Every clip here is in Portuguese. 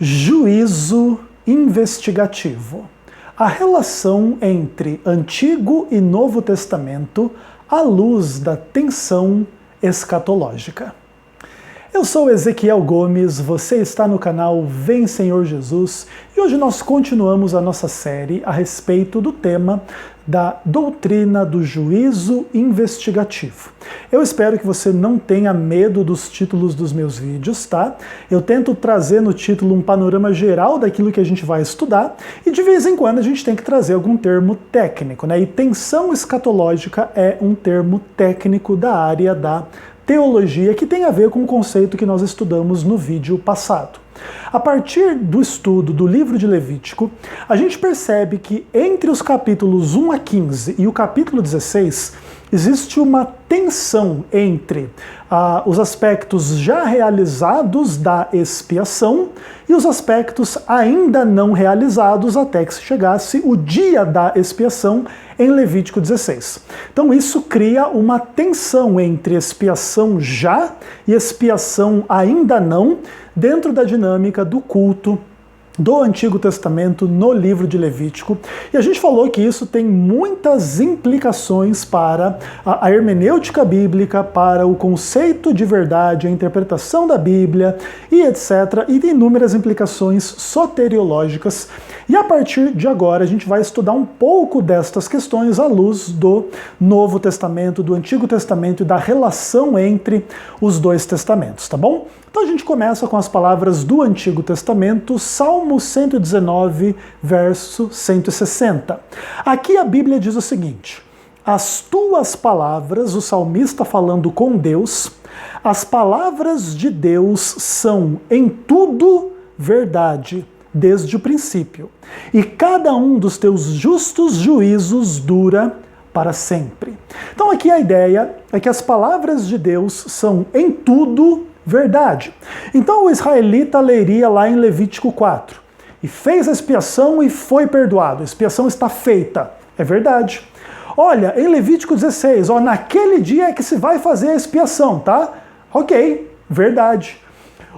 Juízo investigativo. A relação entre Antigo e Novo Testamento à luz da tensão escatológica. Eu sou Ezequiel Gomes, você está no canal Vem Senhor Jesus e hoje nós continuamos a nossa série a respeito do tema da doutrina do juízo investigativo. Eu espero que você não tenha medo dos títulos dos meus vídeos, tá? Eu tento trazer no título um panorama geral daquilo que a gente vai estudar e de vez em quando a gente tem que trazer algum termo técnico, né? E tensão escatológica é um termo técnico da área da teologia que tem a ver com o conceito que nós estudamos no vídeo passado. A partir do estudo do livro de Levítico, a gente percebe que entre os capítulos 1 a 15 e o capítulo 16, existe uma tensão entre os aspectos já realizados da expiação e os aspectos ainda não realizados até que chegasse o dia da expiação em Levítico 16. Então isso cria uma tensão entre expiação já e expiação ainda não dentro da dinâmica do culto do Antigo Testamento no livro de Levítico. E a gente falou que isso tem muitas implicações para a hermenêutica bíblica, para o conceito de verdade, a interpretação da Bíblia e etc. E tem inúmeras implicações soteriológicas. E a partir de agora a gente vai estudar um pouco destas questões à luz do Novo Testamento, do Antigo Testamento e da relação entre os dois testamentos, tá bom? Então a gente começa com as palavras do Antigo Testamento, Salmo 119, verso 160. Aqui a Bíblia diz o seguinte: as tuas palavras, o salmista falando com Deus, as palavras de Deus são em tudo verdade, desde o princípio, e cada um dos teus justos juízos dura para sempre. Então aqui a ideia é que as palavras de Deus são em tudo verdade. Então o israelita leria lá em Levítico 4, e fez a expiação e foi perdoado. A expiação está feita. É verdade. Olha, em Levítico 16, naquele dia é que se vai fazer a expiação, tá? Ok, verdade.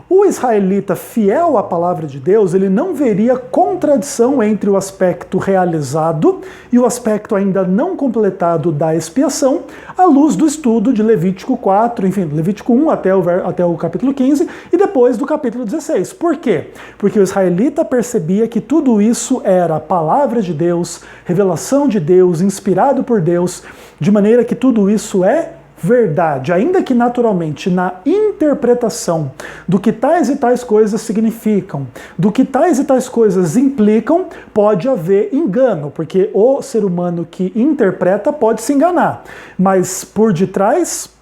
O israelita fiel à palavra de Deus, ele não veria contradição entre o aspecto realizado e o aspecto ainda não completado da expiação, à luz do estudo de Levítico 4, enfim, Levítico 1 até o capítulo 15 e depois do capítulo 16. Por quê? Porque o israelita percebia que tudo isso era a palavra de Deus, revelação de Deus, inspirado por Deus, de maneira que tudo isso é verdade, ainda que naturalmente na interpretação do que tais e tais coisas significam, do que tais e tais coisas implicam, pode haver engano, porque o ser humano que interpreta pode se enganar, mas por detrás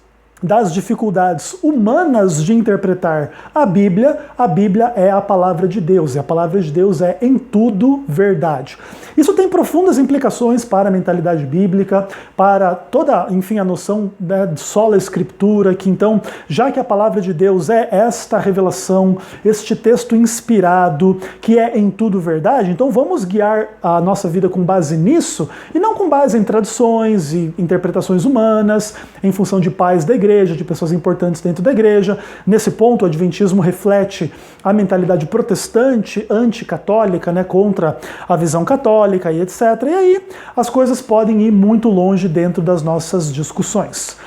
das dificuldades humanas de interpretar a Bíblia é a palavra de Deus, e a palavra de Deus é em tudo verdade. Isso tem profundas implicações para a mentalidade bíblica, para toda, enfim, a noção de sola escritura, que então, já que a palavra de Deus é esta revelação, este texto inspirado, que é em tudo verdade, então vamos guiar a nossa vida com base nisso, e não com base em tradições e interpretações humanas, em função de pais da igreja, de pessoas importantes dentro da igreja. Nesse ponto, o adventismo reflete a mentalidade protestante, anticatólica, né, contra a visão católica e etc. E aí as coisas podem ir muito longe dentro das nossas discussões.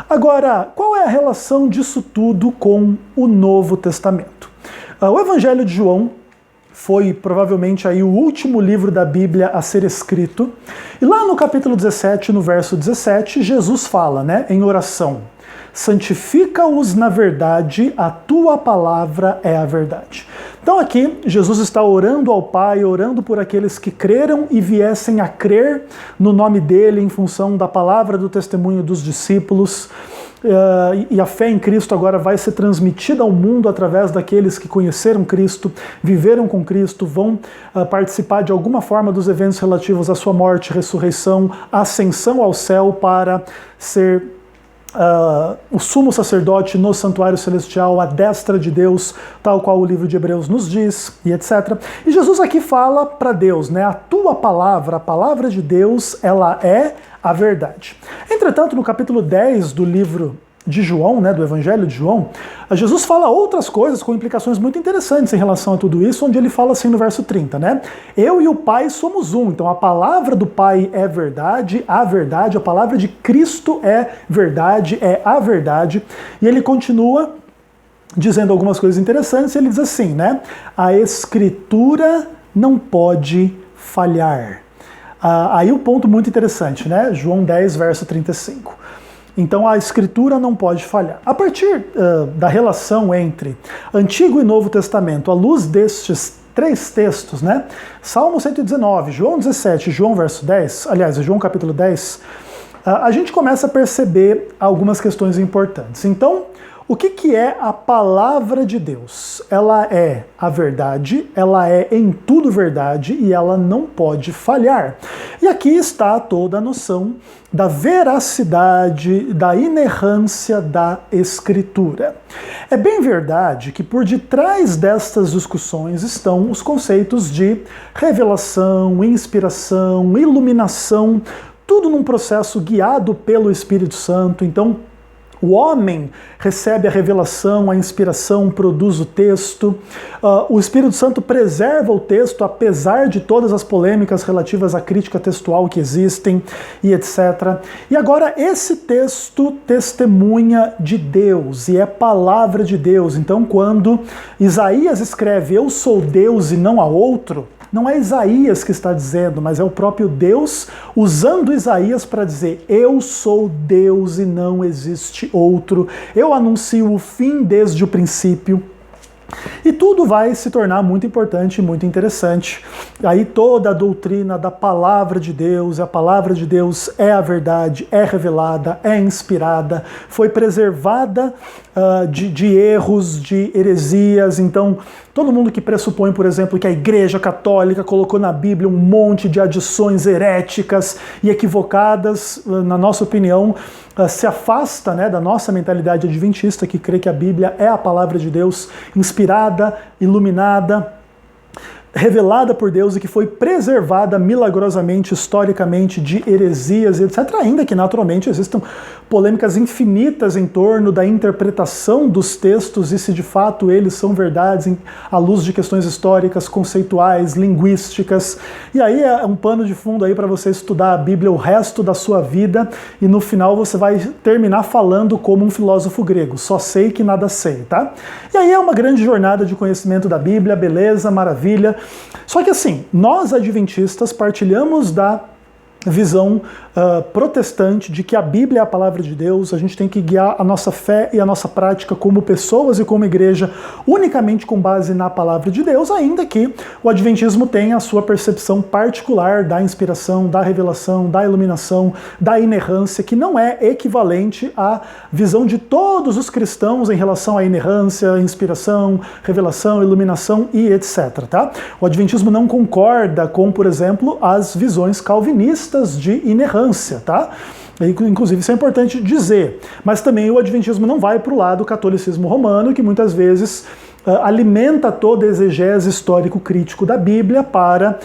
Agora, qual é a relação disso tudo com o Novo Testamento? O Evangelho de João foi provavelmente aí o último livro da Bíblia a ser escrito. E lá no capítulo 17, no verso 17, Jesus fala, né, em oração: santifica-os na verdade, a tua palavra é a verdade. Então aqui, Jesus está orando ao Pai, orando por aqueles que creram e viessem a crer no nome dele em função da palavra do testemunho dos discípulos. E a fé em Cristo agora vai ser transmitida ao mundo através daqueles que conheceram Cristo, viveram com Cristo, vão participar de alguma forma dos eventos relativos à sua morte, ressurreição, ascensão ao céu para ser o sumo sacerdote no santuário celestial, à destra de Deus, tal qual o livro de Hebreus nos diz, e etc. E Jesus aqui fala para Deus, né? A tua palavra, a palavra de Deus, ela é a verdade. Entretanto, no capítulo 10 do livro de João, né, do Evangelho de João, Jesus fala outras coisas com implicações muito interessantes em relação a tudo isso, onde ele fala assim no verso 30, né? Eu e o Pai somos um. Então a palavra do Pai é verdade, a palavra de Cristo é verdade, é a verdade. E ele continua dizendo algumas coisas interessantes, ele diz assim, né? A Escritura não pode falhar. Aí o ponto muito interessante, né? João 10, verso 35. Então a Escritura não pode falhar. A partir da relação entre Antigo e Novo Testamento, à luz destes 3 textos, né? Salmo 119, João 17, João verso 10, aliás, João capítulo 10, a gente começa a perceber algumas questões importantes. Então, o que é a palavra de Deus? Ela é a verdade, ela é em tudo verdade e ela não pode falhar. E aqui está toda a noção da veracidade, da inerrância da Escritura. É bem verdade que por detrás destas discussões estão os conceitos de revelação, inspiração, iluminação, tudo num processo guiado pelo Espírito Santo. Então, o homem recebe a revelação, a inspiração, produz o texto. O Espírito Santo preserva o texto, apesar de todas as polêmicas relativas à crítica textual que existem e etc. E agora, esse texto testemunha de Deus e é palavra de Deus. Então, quando Isaías escreve, eu sou Deus e não há outro, não é Isaías que está dizendo, mas é o próprio Deus usando Isaías para dizer, eu sou Deus e não existe outro, eu anuncio o fim desde o princípio. E tudo vai se tornar muito importante e muito interessante. Aí toda a doutrina da palavra de Deus, a palavra de Deus é a verdade, é revelada, é inspirada, foi preservada de erros, de heresias. Então, todo mundo que pressupõe, por exemplo, que a Igreja Católica colocou na Bíblia um monte de adições heréticas e equivocadas, na nossa opinião, se afasta, né, da nossa mentalidade adventista, que crê que a Bíblia é a palavra de Deus, inspirada, iluminada, revelada por Deus e que foi preservada milagrosamente, historicamente, de heresias, etc. Ainda que naturalmente existam polêmicas infinitas em torno da interpretação dos textos e se de fato eles são verdades à luz de questões históricas, conceituais, linguísticas. E aí é um pano de fundo aí para você estudar a Bíblia o resto da sua vida e no final você vai terminar falando como um filósofo grego, só sei que nada sei, tá? E aí é uma grande jornada de conhecimento da Bíblia, beleza, maravilha. Só que assim, nós adventistas partilhamos da visão protestante de que a Bíblia é a palavra de Deus, a gente tem que guiar a nossa fé e a nossa prática como pessoas e como igreja unicamente com base na palavra de Deus, ainda que o adventismo tenha a sua percepção particular da inspiração, da revelação, da iluminação, da inerrância, que não é equivalente à visão de todos os cristãos em relação à inerrância, inspiração, revelação, iluminação e etc. Tá? O adventismo não concorda com, por exemplo, as visões calvinistas de inerrância, tá? Inclusive, isso é importante dizer. Mas também o adventismo não vai para o lado do catolicismo romano, que muitas vezes alimenta toda a exegese histórico-crítico da Bíblia para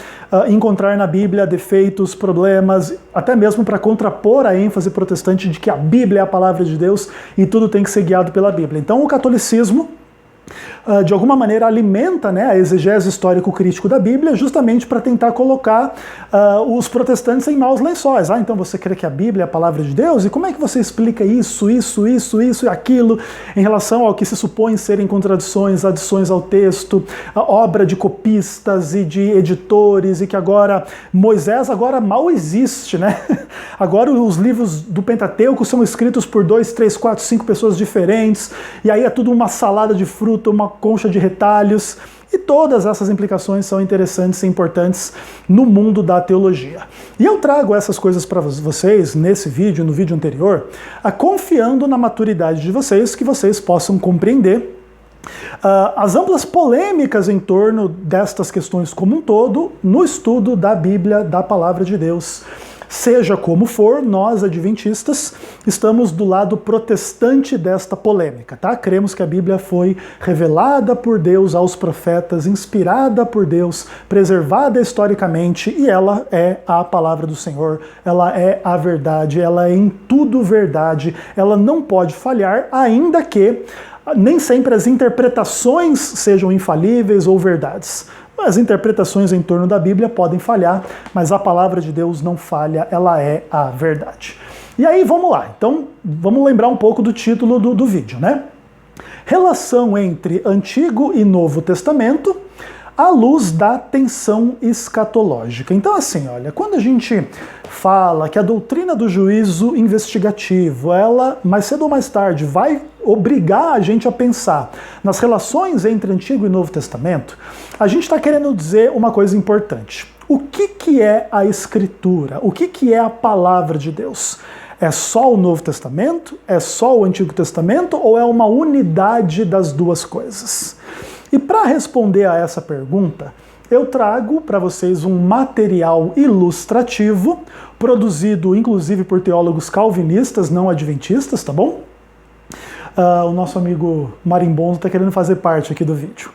encontrar na Bíblia defeitos, problemas, até mesmo para contrapor a ênfase protestante de que a Bíblia é a palavra de Deus e tudo tem que ser guiado pela Bíblia. Então, o catolicismo de alguma maneira alimenta, né, a exegese histórico-crítico da Bíblia justamente para tentar colocar os protestantes em maus lençóis. Então você crê que a Bíblia é a palavra de Deus? E como é que você explica isso e aquilo em relação ao que se supõe serem contradições, adições ao texto, a obra de copistas e de editores, e que agora Moisés agora mal existe, né? Agora os livros do Pentateuco são escritos por 2, 3, 4, 5 pessoas diferentes, e aí é tudo uma salada de fruta, uma concha de retalhos, e todas essas implicações são interessantes e importantes no mundo da teologia. E eu trago essas coisas para vocês nesse vídeo, no vídeo anterior, confiando na maturidade de vocês, que vocês possam compreender as amplas polêmicas em torno destas questões como um todo no estudo da Bíblia, da Palavra de Deus. Seja como for, nós adventistas estamos do lado protestante desta polêmica, tá? Cremos que a Bíblia foi revelada por Deus aos profetas, inspirada por Deus, preservada historicamente, e ela é a palavra do Senhor, ela é a verdade, ela é em tudo verdade, ela não pode falhar, ainda que nem sempre as interpretações sejam infalíveis ou verdades. As interpretações em torno da Bíblia podem falhar, mas a palavra de Deus não falha, ela é a verdade. E aí, vamos lá. Então, vamos lembrar um pouco do título do vídeo, né? Relação entre Antigo e Novo Testamento à luz da tensão escatológica. Então, assim, olha, quando a gente fala que a doutrina do juízo investigativo, ela, mais cedo ou mais tarde, vai obrigar a gente a pensar nas relações entre Antigo e Novo Testamento, a gente está querendo dizer uma coisa importante. O que é a Escritura? O que é a palavra de Deus? É só o Novo Testamento? É só o Antigo Testamento? Ou é uma unidade das duas coisas? E para responder a essa pergunta, eu trago para vocês um material ilustrativo, produzido inclusive por teólogos calvinistas, não adventistas, tá bom? O nosso amigo Marimbondo está querendo fazer parte aqui do vídeo.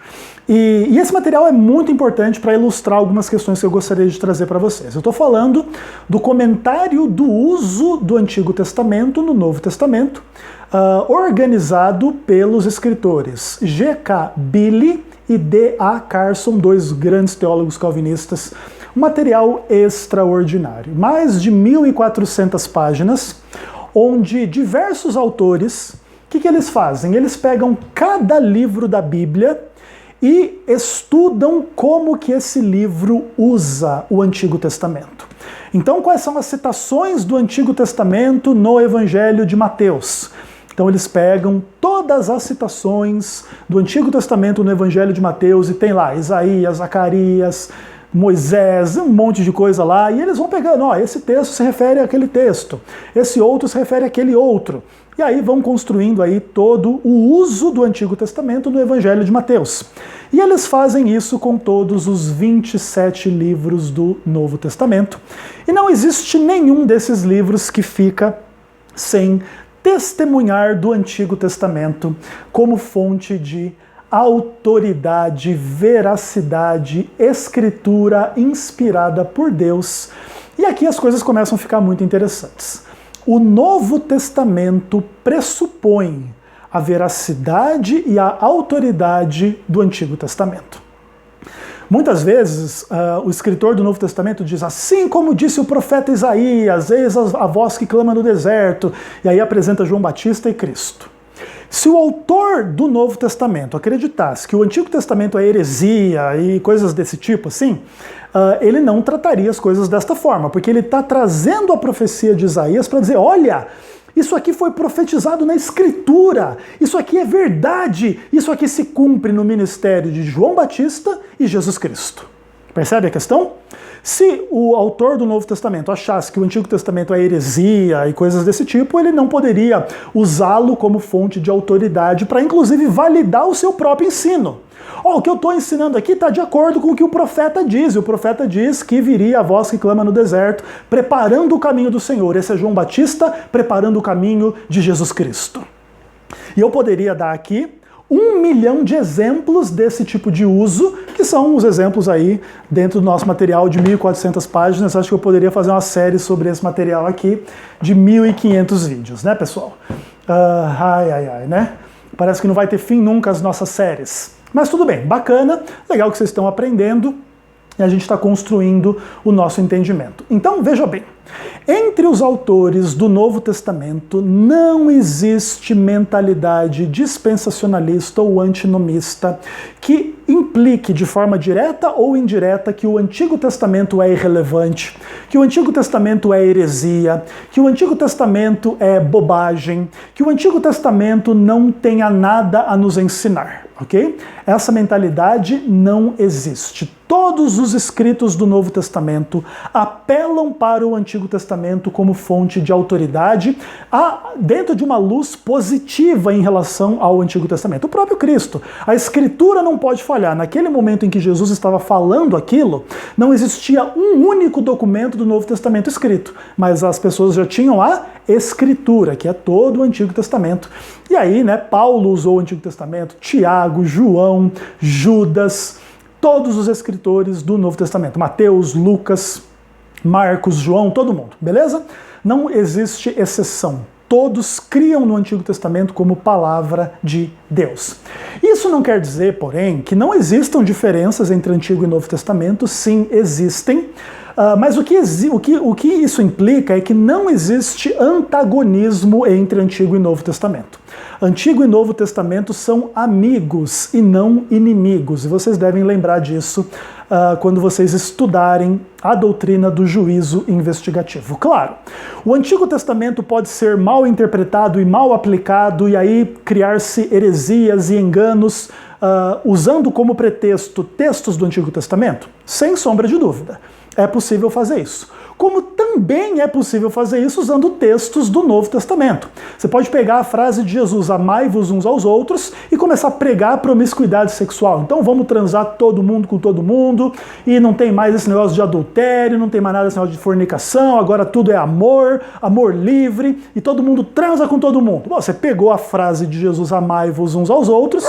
E esse material é muito importante para ilustrar algumas questões que eu gostaria de trazer para vocês. Eu estou falando do comentário do uso do Antigo Testamento no Novo Testamento, organizado pelos escritores G.K. Billy e D.A. Carson, dois grandes teólogos calvinistas. Um material extraordinário. Mais de 1.400 páginas, onde diversos autores, o que eles fazem? Eles pegam cada livro da Bíblia e estudam como que esse livro usa o Antigo Testamento. Então, quais são as citações do Antigo Testamento no Evangelho de Mateus? Então eles pegam todas as citações do Antigo Testamento no Evangelho de Mateus e tem lá Isaías, Zacarias, Moisés, um monte de coisa lá, e eles vão pegando, ó, esse texto se refere àquele texto, esse outro se refere àquele outro. E aí vão construindo aí todo o uso do Antigo Testamento no Evangelho de Mateus. E eles fazem isso com todos os 27 livros do Novo Testamento. E não existe nenhum desses livros que fica sem testemunhar do Antigo Testamento como fonte de autoridade, veracidade, escritura inspirada por Deus. E aqui as coisas começam a ficar muito interessantes. O Novo Testamento pressupõe a veracidade e a autoridade do Antigo Testamento. Muitas vezes, o escritor do Novo Testamento diz, assim como disse o profeta Isaías, eis a voz que clama no deserto, e aí apresenta João Batista e Cristo. Se o autor do Novo Testamento acreditasse que o Antigo Testamento é heresia e coisas desse tipo assim, ele não trataria as coisas desta forma, porque ele está trazendo a profecia de Isaías para dizer, olha, isso aqui foi profetizado na Escritura, isso aqui é verdade, isso aqui se cumpre no ministério de João Batista e Jesus Cristo. Percebe a questão? Se o autor do Novo Testamento achasse que o Antigo Testamento é heresia e coisas desse tipo, ele não poderia usá-lo como fonte de autoridade para, inclusive, validar o seu próprio ensino. O que eu estou ensinando aqui está de acordo com o que o profeta diz. E o profeta diz que viria a voz que clama no deserto, preparando o caminho do Senhor. Esse é João Batista preparando o caminho de Jesus Cristo. E eu poderia dar aqui 1 milhão de exemplos desse tipo de uso, que são os exemplos aí dentro do nosso material de 1.400 páginas. Acho que eu poderia fazer uma série sobre esse material aqui de 1.500 vídeos, né, pessoal? Né? Parece que não vai ter fim nunca as nossas séries. Mas tudo bem, bacana, legal que vocês estão aprendendo e a gente está construindo o nosso entendimento. Então, veja bem, entre os autores do Novo Testamento não existe mentalidade dispensacionalista ou antinomista que implique de forma direta ou indireta que o Antigo Testamento é irrelevante, que o Antigo Testamento é heresia, que o Antigo Testamento é bobagem, que o Antigo Testamento não tenha nada a nos ensinar, ok? Essa mentalidade não existe. Todos os escritos do Novo Testamento apelam para o Antigo Antigo Testamento como fonte de autoridade, dentro de uma luz positiva em relação ao Antigo Testamento. O próprio Cristo. A Escritura não pode falhar. Naquele momento em que Jesus estava falando aquilo, não existia um único documento do Novo Testamento escrito, mas as pessoas já tinham a Escritura, que é todo o Antigo Testamento. E aí, Paulo usou o Antigo Testamento, Tiago, João, Judas, todos os escritores do Novo Testamento, Mateus, Lucas, Marcos, João, todo mundo, beleza? Não existe exceção. Todos criam no Antigo Testamento como palavra de Deus. Isso não quer dizer, porém, que não existam diferenças entre Antigo e Novo Testamento. Sim, existem. Mas o que isso implica é que não existe antagonismo entre Antigo e Novo Testamento. Antigo e Novo Testamento são amigos e não inimigos. E vocês devem lembrar disso quando vocês estudarem a doutrina do juízo investigativo. Claro, o Antigo Testamento pode ser mal interpretado e mal aplicado, e aí criar-se heresias e enganos usando como pretexto textos do Antigo Testamento? Sem sombra de dúvida. É possível fazer isso. Como também é possível fazer isso usando textos do Novo Testamento. Você pode pegar a frase de Jesus, amai-vos uns aos outros, e começar a pregar a promiscuidade sexual. Então vamos transar todo mundo com todo mundo, e não tem mais esse negócio de adultério, não tem mais nada desse negócio de fornicação, agora tudo é amor, amor livre, e todo mundo transa com todo mundo. Bom, você pegou a frase de Jesus, amai-vos uns aos outros,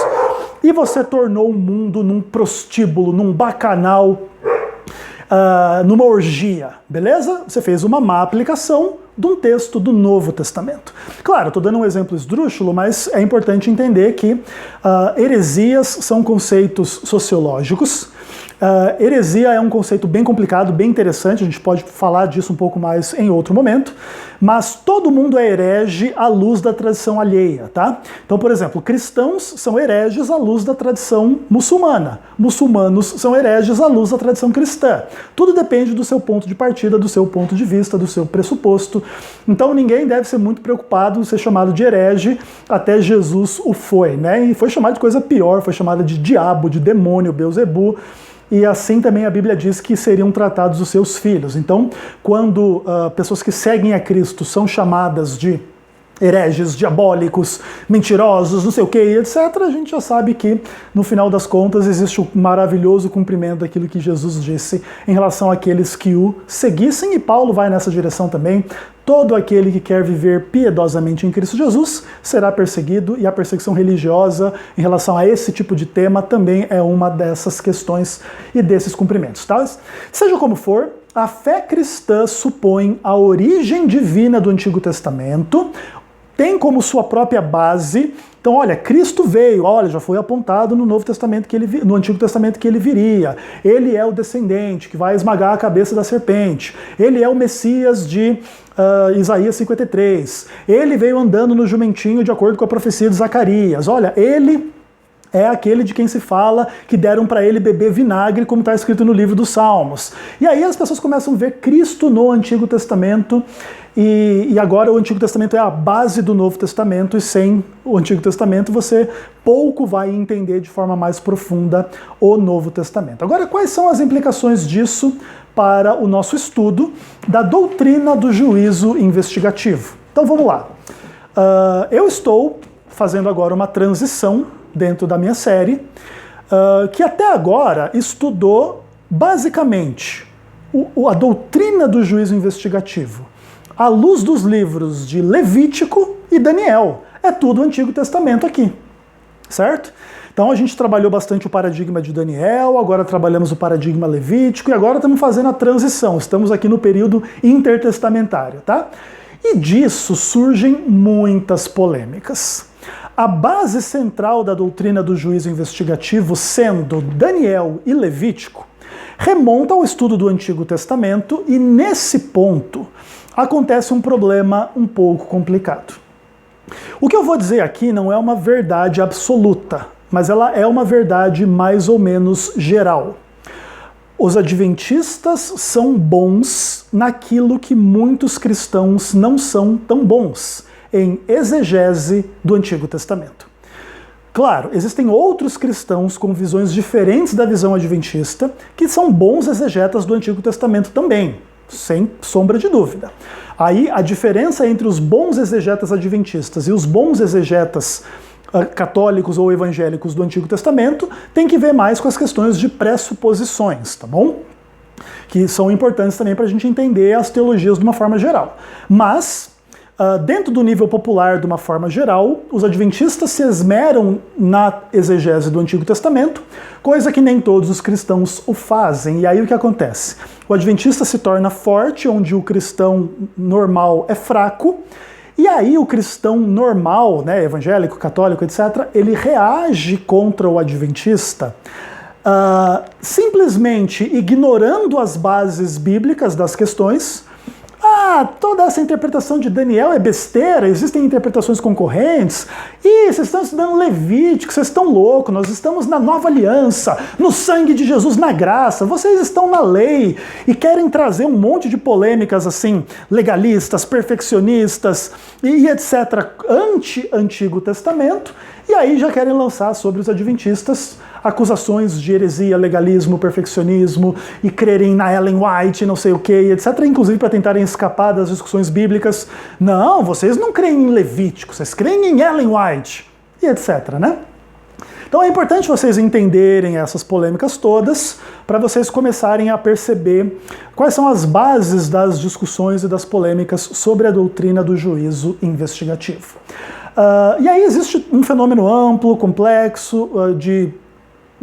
e você tornou o mundo num prostíbulo, num bacanal, numa orgia, beleza? Você fez uma má aplicação de um texto do Novo Testamento. Claro, estou dando um exemplo esdrúxulo, mas é importante entender que heresias são conceitos sociológicos. Heresia é um conceito bem complicado, bem interessante, a gente pode falar disso um pouco mais em outro momento, mas todo mundo é herege à luz da tradição alheia, tá? Então, por exemplo, cristãos são hereges à luz da tradição muçulmana, muçulmanos são hereges à luz da tradição cristã. Tudo depende do seu ponto de partida, do seu ponto de vista, do seu pressuposto. Então ninguém deve ser muito preocupado em ser chamado de herege, até Jesus o foi, E foi chamado de coisa pior, foi chamado de diabo, de demônio, Beelzebu. E assim também a Bíblia diz que seriam tratados os seus filhos. Então, quando pessoas que seguem a Cristo são chamadas de hereges, diabólicos, mentirosos, não sei o que, etc., a gente já sabe que, no final das contas, existe o maravilhoso cumprimento daquilo que Jesus disse em relação àqueles que o seguissem, e Paulo vai nessa direção também. Todo aquele que quer viver piedosamente em Cristo Jesus será perseguido, e a perseguição religiosa em relação a esse tipo de tema também é uma dessas questões e desses cumprimentos, tá? Seja como for, a fé cristã supõe a origem divina do Antigo Testamento, tem como sua própria base. Então, olha, Cristo veio, já foi apontado no Novo Testamento no Antigo Testamento que ele viria. Ele é o descendente que vai esmagar a cabeça da serpente. Ele é o Messias de Isaías 53. Ele veio andando no jumentinho de acordo com a profecia de Zacarias. Olha, ele é aquele de quem se fala que deram para ele beber vinagre, como está escrito no livro dos Salmos. E aí as pessoas começam a ver Cristo no Antigo Testamento, e agora o Antigo Testamento é a base do Novo Testamento, e sem o Antigo Testamento você pouco vai entender de forma mais profunda o Novo Testamento. Agora, quais são as implicações disso para o nosso estudo da doutrina do juízo investigativo? Então vamos lá. Eu estou fazendo agora uma transição dentro da minha série, que até agora estudou basicamente a doutrina do juízo investigativo à luz dos livros de Levítico e Daniel. É tudo o Antigo Testamento aqui, certo? Então a gente trabalhou bastante o paradigma de Daniel, agora trabalhamos o paradigma levítico, e agora estamos fazendo a transição, estamos aqui no período intertestamentário, tá? E disso surgem muitas polêmicas. A base central da doutrina do juízo investigativo, sendo Daniel e Levítico, remonta ao estudo do Antigo Testamento, e nesse ponto acontece um problema um pouco complicado. O que eu vou dizer aqui não é uma verdade absoluta, mas ela é uma verdade mais ou menos geral. Os adventistas são bons naquilo que muitos cristãos não são tão bons, em exegese do Antigo Testamento. Claro, existem outros cristãos com visões diferentes da visão adventista que são bons exegetas do Antigo Testamento também. sem sombra de dúvida. Aí a diferença entre os bons exegetas adventistas e os bons exegetas católicos ou evangélicos do Antigo Testamento tem que ver mais com as questões de pressuposições, tá bom? Que são importantes também para a gente entender as teologias de uma forma geral. Mas, dentro do nível popular, de uma forma geral, os adventistas se esmeram na exegese do Antigo Testamento, coisa que nem todos os cristãos o fazem. E aí o que acontece? O adventista se torna forte, onde o cristão normal é fraco, e aí o cristão normal, né, evangélico, católico, etc., ele reage contra o adventista simplesmente ignorando as bases bíblicas das questões. Toda essa interpretação de Daniel é besteira, existem interpretações concorrentes. Vocês estão estudando Levítico, vocês estão loucos, nós estamos na nova aliança, no sangue de Jesus, na graça, vocês estão na lei e querem trazer um monte de polêmicas assim, legalistas, perfeccionistas e etc., anti-Antigo Testamento, e aí já querem lançar sobre os adventistas acusações de heresia, legalismo, perfeccionismo e crerem na Ellen White, não sei o que, etc., inclusive para tentarem escapar das discussões bíblicas. Não, vocês não creem em Levítico, vocês creem em Ellen White, e etc., né? Então é importante vocês entenderem essas polêmicas todas para vocês começarem a perceber quais são as bases das discussões e das polêmicas sobre a doutrina do juízo investigativo. E aí existe um fenômeno amplo, complexo, de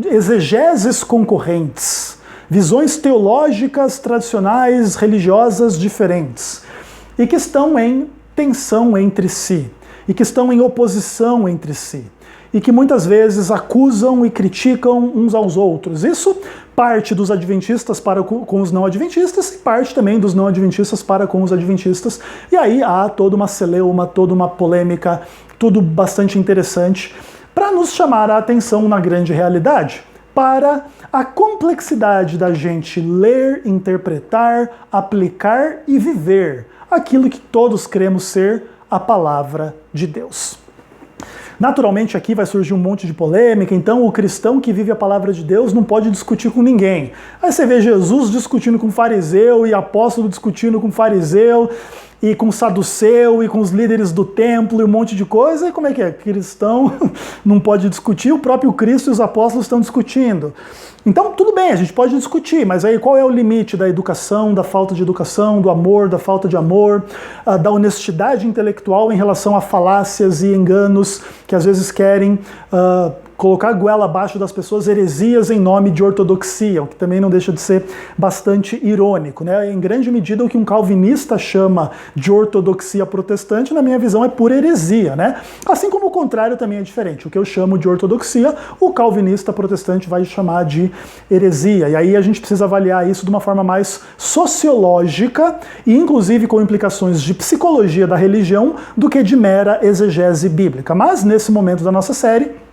exegeses concorrentes, visões teológicas, tradicionais, religiosas diferentes, e que estão em tensão entre si, e que estão em oposição entre si, e que muitas vezes acusam e criticam uns aos outros. Isso parte dos adventistas para com os não adventistas e parte também dos não adventistas para com os adventistas, e aí há toda uma celeuma, toda uma polêmica, tudo bastante interessante, para nos chamar a atenção na grande realidade, para a complexidade da gente ler, interpretar, aplicar e viver aquilo que todos cremos ser a palavra de Deus. Naturalmente aqui vai surgir um monte de polêmica, então o cristão que vive a palavra de Deus não pode discutir com ninguém. Aí você vê Jesus discutindo com fariseu e apóstolo discutindo com fariseu, e com saduceu, e com os líderes do templo, e um monte de coisa. E como é que é? Cristão não pode discutir, o próprio Cristo e os apóstolos estão discutindo. Então, tudo bem, a gente pode discutir, mas aí qual é o limite da educação, da falta de educação, do amor, da falta de amor, da honestidade intelectual em relação a falácias e enganos que às vezes querem colocar a goela abaixo das pessoas, heresias em nome de ortodoxia, o que também não deixa de ser bastante irônico, né? Em grande medida, o que um calvinista chama de ortodoxia protestante, na minha visão, é pura heresia, né? Assim como o contrário também é diferente. O que eu chamo de ortodoxia, o calvinista protestante vai chamar de heresia. E aí a gente precisa avaliar isso de uma forma mais sociológica e inclusive com implicações de psicologia da religião do que de mera exegese bíblica. Mas nesse momento da nossa série,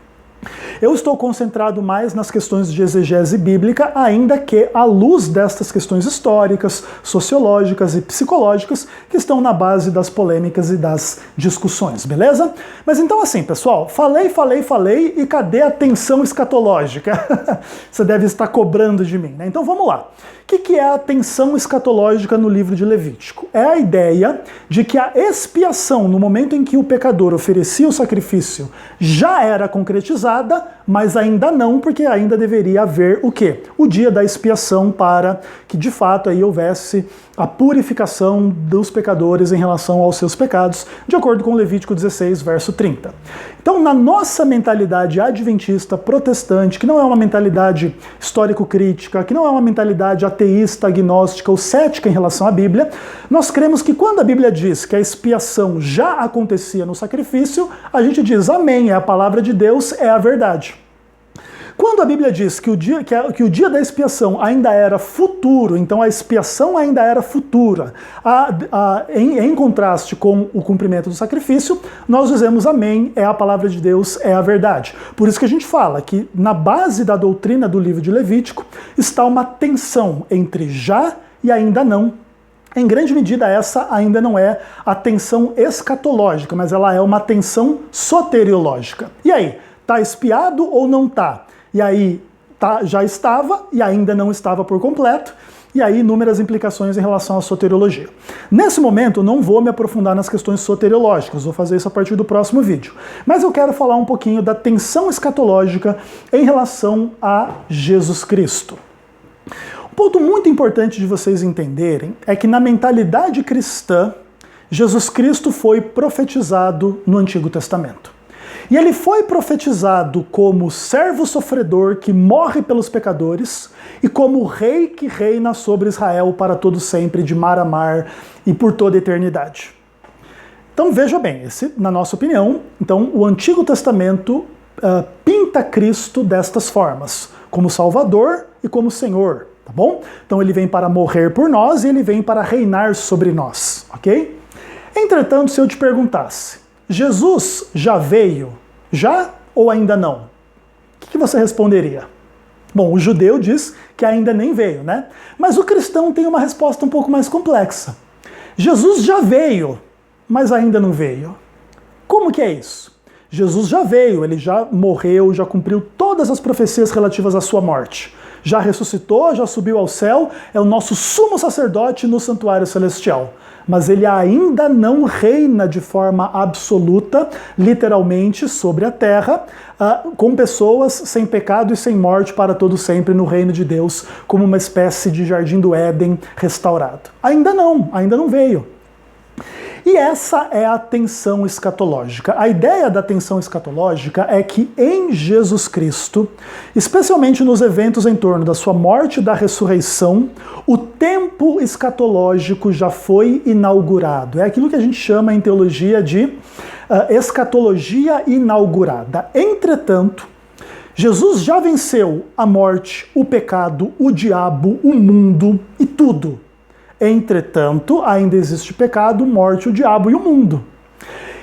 eu estou concentrado mais nas questões de exegese bíblica, ainda que à luz destas questões históricas, sociológicas e psicológicas que estão na base das polêmicas e das discussões, beleza? Mas então assim, pessoal, falei, e cadê a tensão escatológica? Você deve estar cobrando de mim, né? Então vamos lá. O que é a tensão escatológica no livro de Levítico? É a ideia de que a expiação, no momento em que o pecador oferecia o sacrifício, já era concretizada, mas ainda não, porque ainda deveria haver o quê? O dia da expiação para que de fato aí houvesse a purificação dos pecadores em relação aos seus pecados, de acordo com Levítico 16, verso 30. Então, na nossa mentalidade adventista, protestante, que não é uma mentalidade histórico-crítica, que não é uma mentalidade ateísta, agnóstica ou cética em relação à Bíblia, nós cremos que quando a Bíblia diz que a expiação já acontecia no sacrifício, a gente diz amém, é a palavra de Deus, é a verdade. Quando a Bíblia diz que o dia da expiação ainda era futuro, então a expiação ainda era futura, em contraste com o cumprimento do sacrifício, nós dizemos amém, é a palavra de Deus, é a verdade. Por isso que a gente fala que na base da doutrina do livro de Levítico está uma tensão entre já e ainda não. Em grande medida, essa ainda não é a tensão escatológica, mas ela é uma tensão soteriológica. E aí, tá expiado ou não tá? E aí, já estava e ainda não estava por completo, e aí inúmeras implicações em relação à soteriologia. Nesse momento eu não vou me aprofundar nas questões soteriológicas, vou fazer isso a partir do próximo vídeo. Mas eu quero falar um pouquinho da tensão escatológica em relação a Jesus Cristo. Um ponto muito importante de vocês entenderem é que na mentalidade cristã, Jesus Cristo foi profetizado no Antigo Testamento. E ele foi profetizado como servo sofredor que morre pelos pecadores e como rei que reina sobre Israel para todo sempre, de mar a mar e por toda a eternidade. Então veja bem, na nossa opinião, então, o Antigo Testamento pinta Cristo destas formas, como Salvador e como Senhor, tá bom? Então ele vem para morrer por nós e ele vem para reinar sobre nós, ok? Entretanto, se eu te perguntasse, Jesus já veio? Já ou ainda não? O que você responderia? Bom, o judeu diz que ainda nem veio, né? Mas o cristão tem uma resposta um pouco mais complexa. Jesus já veio, mas ainda não veio. Como que é isso? Jesus já veio, ele já morreu, já cumpriu todas as profecias relativas à sua morte. Já ressuscitou, já subiu ao céu, é o nosso sumo sacerdote no santuário celestial. Mas ele ainda não reina de forma absoluta, literalmente, sobre a terra, com pessoas sem pecado e sem morte para todo sempre no reino de Deus, como uma espécie de jardim do Éden restaurado. Ainda não veio. E essa é a tensão escatológica. A ideia da tensão escatológica é que em Jesus Cristo, especialmente nos eventos em torno da sua morte e da ressurreição, o tempo escatológico já foi inaugurado. É aquilo que a gente chama em teologia de escatologia inaugurada. Entretanto, Jesus já venceu a morte, o pecado, o diabo, o mundo e tudo. Entretanto, ainda existe pecado, morte, o diabo e o mundo.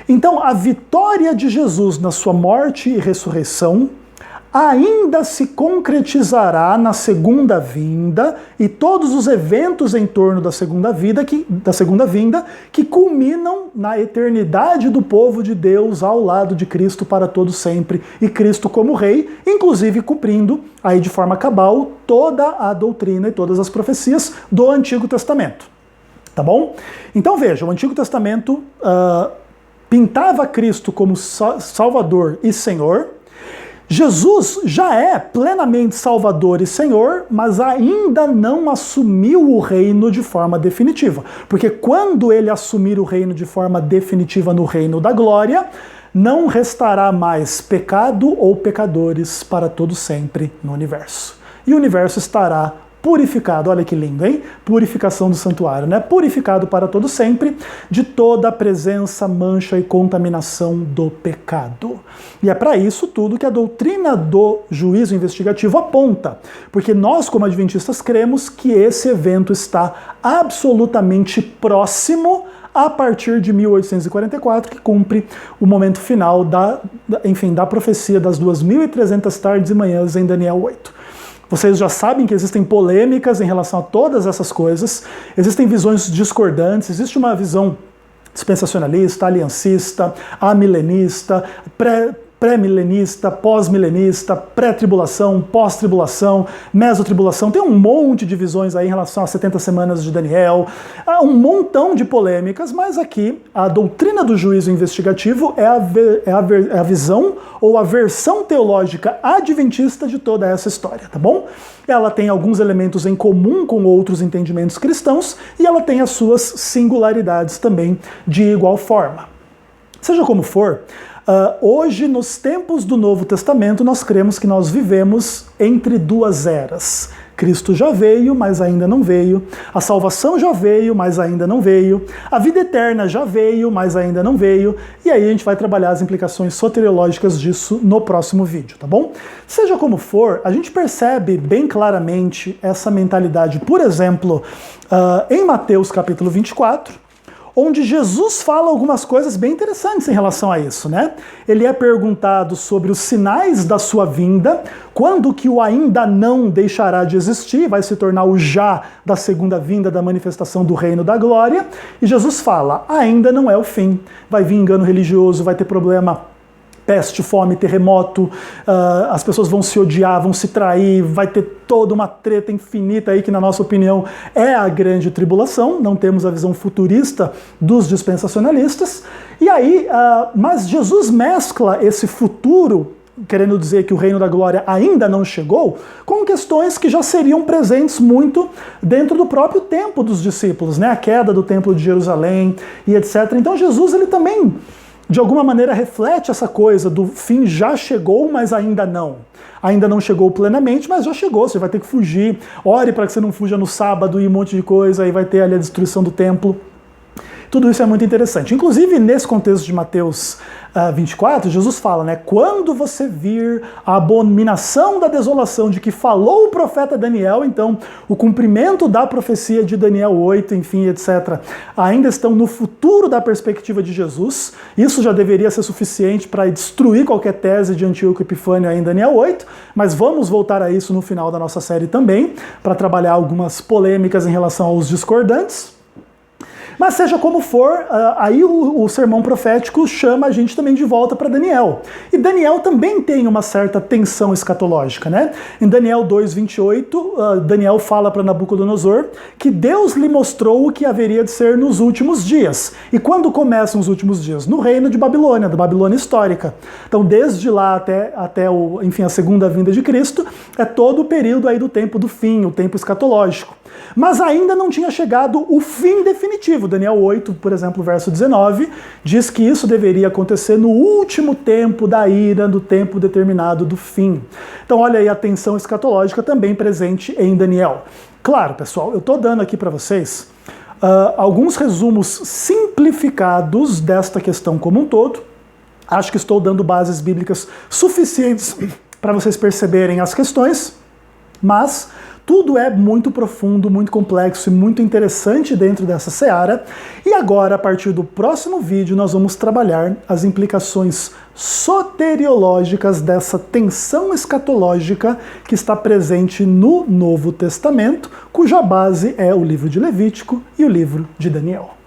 Então, a vitória de Jesus na sua morte e ressurreição ainda se concretizará na segunda vinda e todos os eventos em torno da segunda vinda que culminam na eternidade do povo de Deus ao lado de Cristo para todo sempre e Cristo como rei, inclusive cumprindo aí de forma cabal toda a doutrina e todas as profecias do Antigo Testamento. Tá bom? Então veja, o Antigo Testamento pintava Cristo como Salvador e Senhor. Jesus já é plenamente Salvador e Senhor, mas ainda não assumiu o reino de forma definitiva. Porque quando ele assumir o reino de forma definitiva no reino da glória, não restará mais pecado ou pecadores para todo sempre no universo. E o universo estará purificado, olha que lindo, hein? Purificação do santuário, né? Purificado para todo sempre de toda a presença, mancha e contaminação do pecado. E é para isso tudo que a doutrina do juízo investigativo aponta, porque nós, como adventistas, cremos que esse evento está absolutamente próximo a partir de 1844, que cumpre o momento final da profecia das 2.300 tardes e manhãs em Daniel 8. Vocês já sabem que existem polêmicas em relação a todas essas coisas, existem visões discordantes, existe uma visão dispensacionalista, aliancista, amilenista, pré-milenista, pós-milenista, pré-tribulação, pós-tribulação, mesotribulação. Tem um monte de visões aí em relação às 70 semanas de Daniel, há um montão de polêmicas, mas aqui a doutrina do juízo investigativo é a visão ou a versão teológica adventista de toda essa história, tá bom? Ela tem alguns elementos em comum com outros entendimentos cristãos e ela tem as suas singularidades também de igual forma. Seja como for, hoje, nos tempos do Novo Testamento, nós cremos que nós vivemos entre duas eras. Cristo já veio, mas ainda não veio. A salvação já veio, mas ainda não veio. A vida eterna já veio, mas ainda não veio. E aí a gente vai trabalhar as implicações soteriológicas disso no próximo vídeo, tá bom? Seja como for, a gente percebe bem claramente essa mentalidade, por exemplo, em Mateus capítulo 24, onde Jesus fala algumas coisas bem interessantes em relação a isso, né? Ele é perguntado sobre os sinais da sua vinda, quando que o ainda não deixará de existir, vai se tornar o já da segunda vinda da manifestação do reino da glória, e Jesus fala, ainda não é o fim, vai vir engano religioso, vai ter problema peste, fome, terremoto, as pessoas vão se odiar, vão se trair, vai ter toda uma treta infinita aí que, na nossa opinião, é a grande tribulação. Não temos a visão futurista dos dispensacionalistas. E aí, mas Jesus mescla esse futuro, querendo dizer que o reino da glória ainda não chegou, com questões que já seriam presentes muito dentro do próprio tempo dos discípulos, né? A queda do templo de Jerusalém e etc. Então Jesus, ele também, de alguma maneira, reflete essa coisa do fim já chegou, mas ainda não. Ainda não chegou plenamente, mas já chegou, você vai ter que fugir. Ore para que você não fuja no sábado e um monte de coisa, aí vai ter ali a destruição do templo. Tudo isso é muito interessante. Inclusive, nesse contexto de Mateus 24, Jesus fala, né? Quando você vir a abominação da desolação de que falou o profeta Daniel, então o cumprimento da profecia de Daniel 8, enfim, etc., ainda estão no futuro da perspectiva de Jesus. Isso já deveria ser suficiente para destruir qualquer tese de Antíoco Epifânio aí em Daniel 8, mas vamos voltar a isso no final da nossa série também, para trabalhar algumas polêmicas em relação aos discordantes. Mas seja como for, aí o sermão profético chama a gente também de volta para Daniel. E Daniel também tem uma certa tensão escatológica, né? Em Daniel 2:28, Daniel fala para Nabucodonosor que Deus lhe mostrou o que haveria de ser nos últimos dias. E quando começam os últimos dias? No reino de Babilônia, da Babilônia histórica. Então, desde lá até a segunda vinda de Cristo, é todo o período aí do tempo do fim, o tempo escatológico. Mas ainda não tinha chegado o fim definitivo. Daniel 8, por exemplo, verso 19, diz que isso deveria acontecer no último tempo da ira, do tempo determinado do fim. Então olha aí a tensão escatológica também presente em Daniel. Claro, pessoal, eu estou dando aqui para vocês alguns resumos simplificados desta questão como um todo. Acho que estou dando bases bíblicas suficientes para vocês perceberem as questões, mas tudo é muito profundo, muito complexo e muito interessante dentro dessa seara. E agora, a partir do próximo vídeo, nós vamos trabalhar as implicações soteriológicas dessa tensão escatológica que está presente no Novo Testamento, cuja base é o livro de Levítico e o livro de Daniel.